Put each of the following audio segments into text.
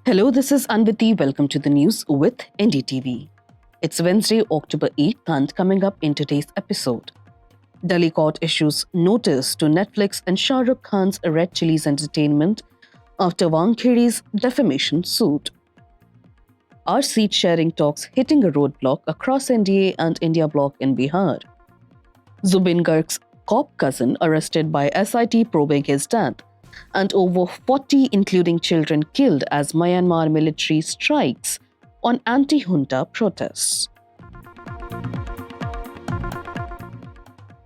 Hello, this is Anviti. Welcome to the news with NDTV. It's Wednesday, October 8th, and coming up in today's episode, Delhi court issues notice to Netflix and Shah Rukh Khan's Red Chillies Entertainment after Wankhedi's defamation suit. Are seat-sharing talks hitting a roadblock across NDA and India bloc in Bihar? Zubin Garg's cop cousin arrested by SIT probing his death, and over 40, including children, killed as Myanmar military strikes on anti-junta protests.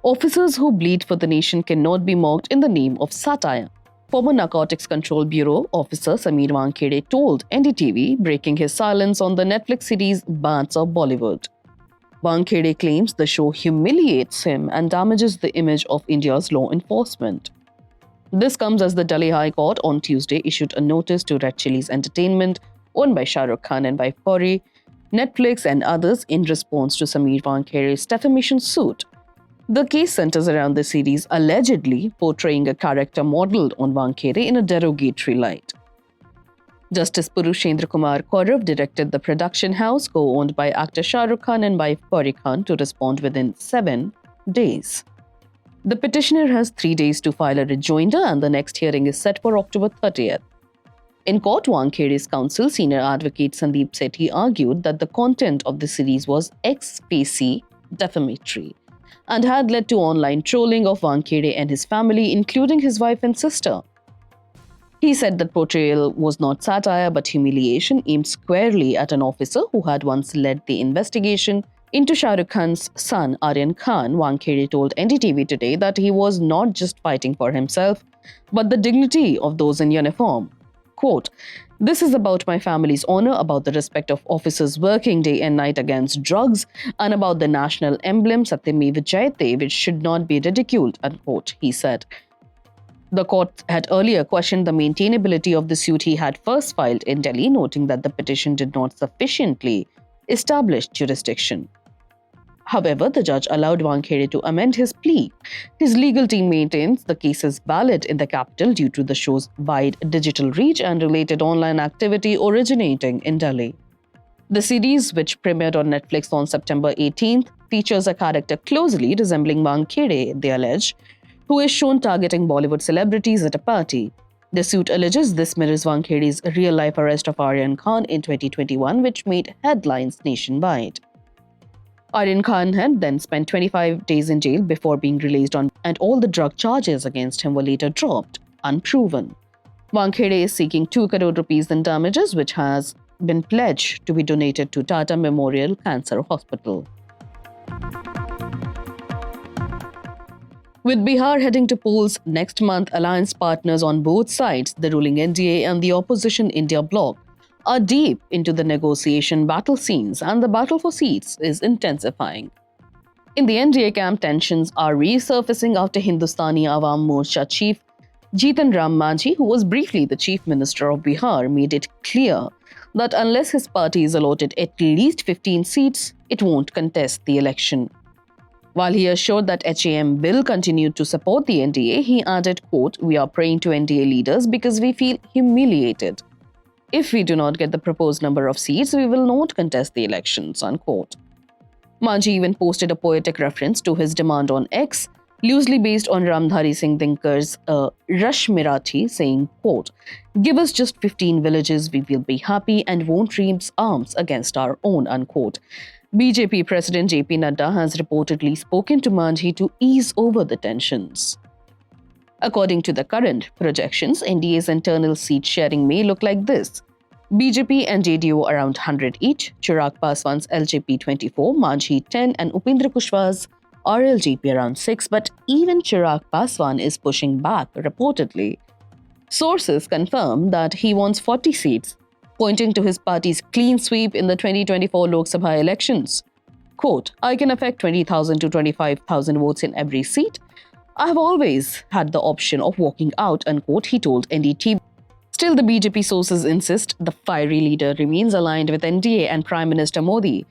Officers who bleed for the nation cannot be mocked in the name of satire. Former Narcotics Control Bureau officer Sameer Wankhede told NDTV, breaking his silence on the Netflix series Bants of Bollywood. Wankhede claims the show humiliates him and damages the image of India's law enforcement. This comes as the Delhi High Court on Tuesday issued a notice to Red Chillies Entertainment, owned by Shah Rukh Khan and wife Gauri, Netflix and others in response to Sameer Wankhede's defamation suit. The case centers around the series allegedly portraying a character modeled on Wankhede in a derogatory light. Justice Purushendra Kumar Kaurav directed the production house, co-owned by actor Shah Rukh Khan and wife Gauri Khan, to respond within 7 days. The petitioner has 3 days to file a rejoinder, and the next hearing is set for October 30th. In court, Wankhede's counsel, senior advocate Sandeep Sethi, argued that the content of the series was ex facie defamatory and had led to online trolling of Wankhede and his family, including his wife and sister. He said that portrayal was not satire but humiliation aimed squarely at an officer who had once led the investigation into Shah Rukh Khan's son, Aryan Khan. Wankhede told NDTV today that he was not just fighting for himself, but the dignity of those in uniform. Quote, "This is about my family's honor, about the respect of officers working day and night against drugs, and about the national emblem Satyamev Jayate, which should not be ridiculed," unquote, he said. The court had earlier questioned the maintainability of the suit he had first filed in Delhi, noting that the petition did not sufficiently establish jurisdiction. However, the judge allowed Wankhede to amend his plea. His legal team maintains the case is valid in the capital due to the show's wide digital reach and related online activity originating in Delhi. The series, which premiered on Netflix on September 18th, features a character closely resembling Wankhede, they allege, who is shown targeting Bollywood celebrities at a party. The suit alleges this mirrors Wankhede's real-life arrest of Aryan Khan in 2021, which made headlines nationwide. Aryan Khan had then spent 25 days in jail before being released and all the drug charges against him were later dropped, unproven. Wankhede is seeking 2 crore rupees in damages, which has been pledged to be donated to Tata Memorial Cancer Hospital. With Bihar heading to polls next month, alliance partners on both sides, the ruling NDA and the opposition India bloc, are deep into the negotiation battle scenes, and the battle for seats is intensifying. In the NDA camp, tensions are resurfacing after Hindustani Awam Morcha chief Jitan Ram Manjhi, who was briefly the chief minister of Bihar, made it clear that unless his party is allotted at least 15 seats, it won't contest the election. While he assured that HAM will continue to support the NDA, he added, quote, "We are praying to NDA leaders because we feel humiliated. If we do not get the proposed number of seats, we will not contest the elections," unquote. Manjhi even posted a poetic reference to his demand on X, loosely based on Ramdhari Singh Dinkar's Rush Mirathi, saying, quote, "Give us just 15 villages, we will be happy and won't raise arms against our own," unquote. BJP President JP Nadda has reportedly spoken to Manjhi to ease over the tensions. According to the current projections, NDA's internal seat sharing may look like this. BJP and JDU around 100 each, Chirag Paswan's LJP 24, Manjhi 10 and Upendra Kushwah's RLJP around 6, but even Chirag Paswan is pushing back, reportedly. Sources confirm that he wants 40 seats, pointing to his party's clean sweep in the 2024 Lok Sabha elections. Quote, "I can affect 20,000 to 25,000 votes in every seat. I have always had the option of walking out," unquote, he told NDTV. Still, the BJP sources insist the fiery leader remains aligned with NDA and Prime Minister Modi.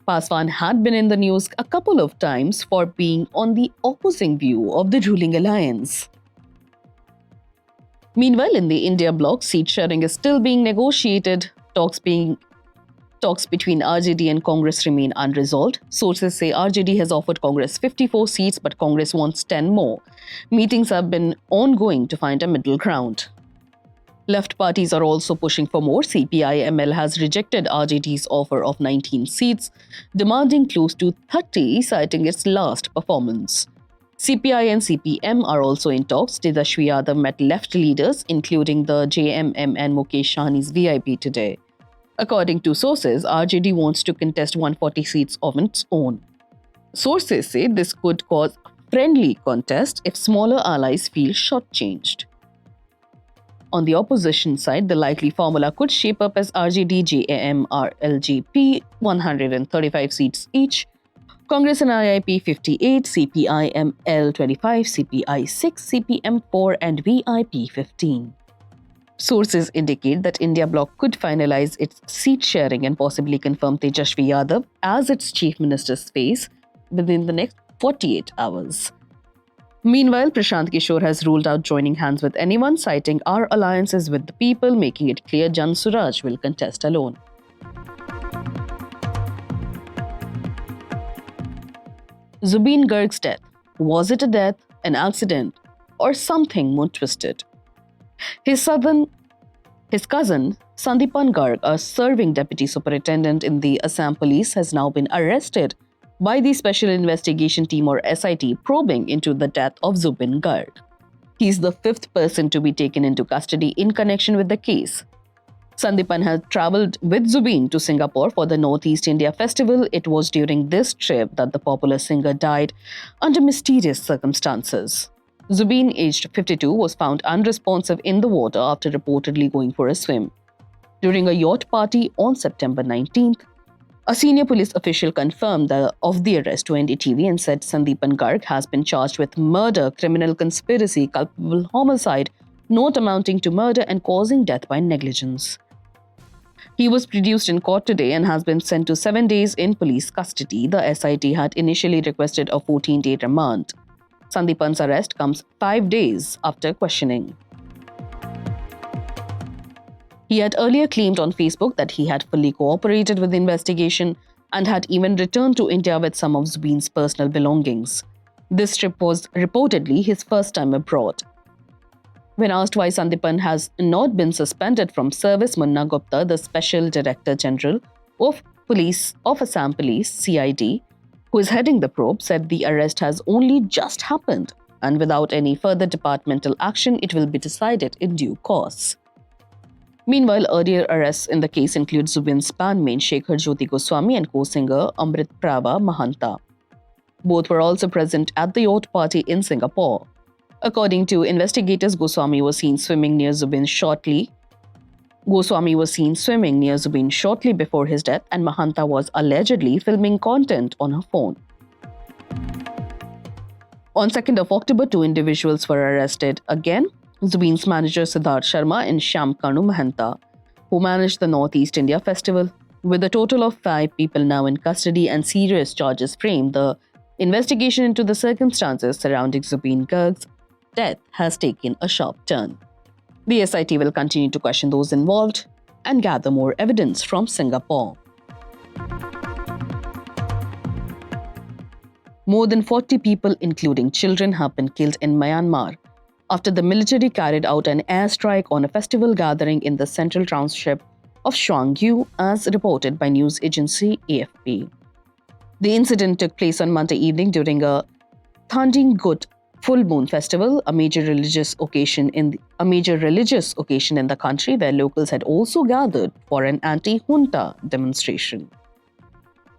Paswan had been in the news a couple of times for being on the opposing view of the ruling alliance. Meanwhile, in the India bloc, seat sharing is still being negotiated. Talks between RJD and Congress remain unresolved. Sources say RJD has offered Congress 54 seats, but Congress wants 10 more. Meetings have been ongoing to find a middle ground. Left parties are also pushing for more. CPI-ML has rejected RJD's offer of 19 seats, demanding close to 30, citing its last performance. CPI and CPM are also in talks. Tejaswi Yadav met left leaders, including the JMM and Mukesh Sahni's VIP today. According to sources, RJD wants to contest 140 seats of its own. Sources say this could cause friendly contest if smaller allies feel shortchanged. On the opposition side, the likely formula could shape up as RJD, JAM, RLJP 135 seats each, Congress and IIP 58, CPI-ML 25, CPI 6, CPM 4 and VIP 15. Sources indicate that India bloc could finalize its seat sharing and possibly confirm Tejaswi Yadav as its chief minister's face within the next 48 hours. Meanwhile, Prashant Kishore has ruled out joining hands with anyone, citing our alliances with the people, making it clear Jan Suraj will contest alone. Zubeen Garg's death. Was it a death, an accident, or something more twisted? His cousin, Sandipan Garg, a serving deputy superintendent in the Assam police, has now been arrested by the Special Investigation Team or SIT probing into the death of Zubeen Garg. He is the fifth person to be taken into custody in connection with the case. Sandipan had travelled with Zubeen to Singapore for the Northeast India Festival. It was during this trip that the popular singer died under mysterious circumstances. Zubeen, aged 52, was found unresponsive in the water after reportedly going for a swim. During a yacht party on September 19th, a senior police official confirmed the arrest to NDTV and said Sandipan Garg has been charged with murder, criminal conspiracy, culpable homicide, not amounting to murder, and causing death by negligence. He was produced in court today and has been sent to 7 days in police custody. The SIT had initially requested a 14-day remand. Sandipan's arrest comes 5 days after questioning. He had earlier claimed on Facebook that he had fully cooperated with the investigation and had even returned to India with some of Zubeen's personal belongings. This trip was reportedly his first time abroad. When asked why Sandipan has not been suspended from service, Munna Gupta, the Special Director General of Assam Police, CID, who is heading the probe, said the arrest has only just happened and without any further departmental action, it will be decided in due course. Meanwhile, earlier arrests in the case include Zubeen's bandmate Shekhar Jyoti Goswami and co-singer Amrit Prabha Mahanta. Both were also present at the yacht party in Singapore. According to investigators, Goswami was seen swimming near Zubeen shortly before his death, and Mahanta was allegedly filming content on her phone. On 2nd of October, 2 individuals were arrested again. Zubeen's manager Siddharth Sharma and Shyam Kanu Mahanta, who managed the Northeast India Festival. With a total of 5 people now in custody and serious charges framed, the investigation into the circumstances surrounding Zubeen Garg's death has taken a sharp turn. The SIT will continue to question those involved and gather more evidence from Singapore. More than 40 people, including children, have been killed in Myanmar after the military carried out an airstrike on a festival gathering in the central township of Shuangyu, as reported by news agency AFP. The incident took place on Monday evening during a Thandingut full moon festival, a major religious occasion in the country, where locals had also gathered for an anti-junta demonstration.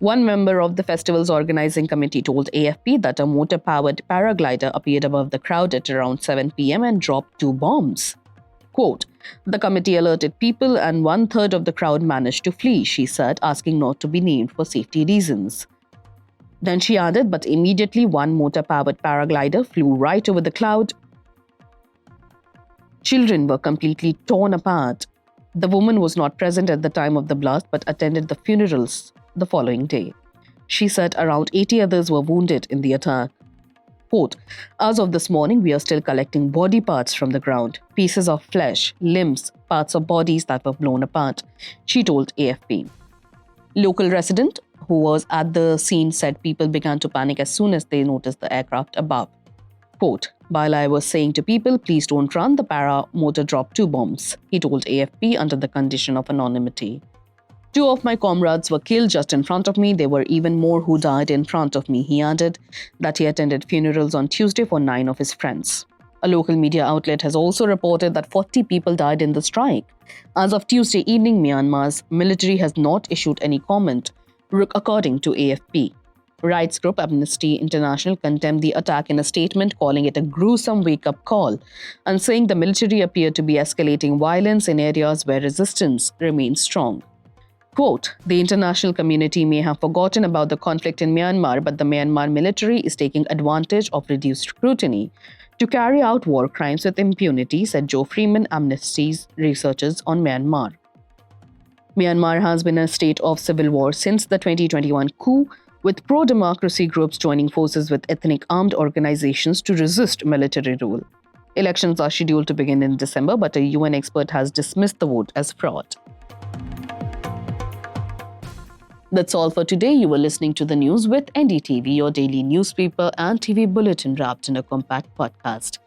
One member of the festival's organizing committee told AFP that a motor-powered paraglider appeared above the crowd at around 7 p.m. and dropped 2 bombs. Quote, "The committee alerted people and 1/3 of the crowd managed to flee," she said, asking not to be named for safety reasons. Then she added, but immediately one motor-powered paraglider flew right over the cloud. Children were completely torn apart. The woman was not present at the time of the blast but attended the funerals the following day. She said around 80 others were wounded in the attack. Quote, as of this morning, we are still collecting body parts from the ground, pieces of flesh, limbs, parts of bodies that were blown apart, she told AFP. Local resident who was at the scene said people began to panic as soon as they noticed the aircraft above. Quote, while I was saying to people, please don't run, the paramotor dropped 2 bombs, he told AFP under the condition of anonymity. 2 of my comrades were killed just in front of me. There were even more who died in front of me. He added that he attended funerals on Tuesday for 9 of his friends. A local media outlet has also reported that 40 people died in the strike. As of Tuesday evening, Myanmar's military has not issued any comment, according to AFP. Rights group Amnesty International condemned the attack in a statement, calling it a gruesome wake-up call and saying the military appeared to be escalating violence in areas where resistance remains strong. Quote, the international community may have forgotten about the conflict in Myanmar, but the Myanmar military is taking advantage of reduced scrutiny to carry out war crimes with impunity, said Joe Freeman, Amnesty's researchers on Myanmar. Myanmar has been in a state of civil war since the 2021 coup, with pro-democracy groups joining forces with ethnic armed organizations to resist military rule. Elections are scheduled to begin in December, but a UN expert has dismissed the vote as fraud. That's all for today. You were listening to the news with NDTV, your daily newspaper and TV bulletin wrapped in a compact podcast.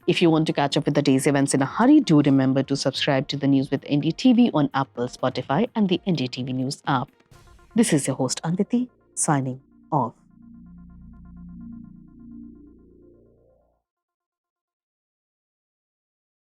If you want to catch up with the day's events in a hurry, do remember to subscribe to the news with NDTV on Apple, Spotify, and the NDTV News app. This is your host, Anditi, signing off.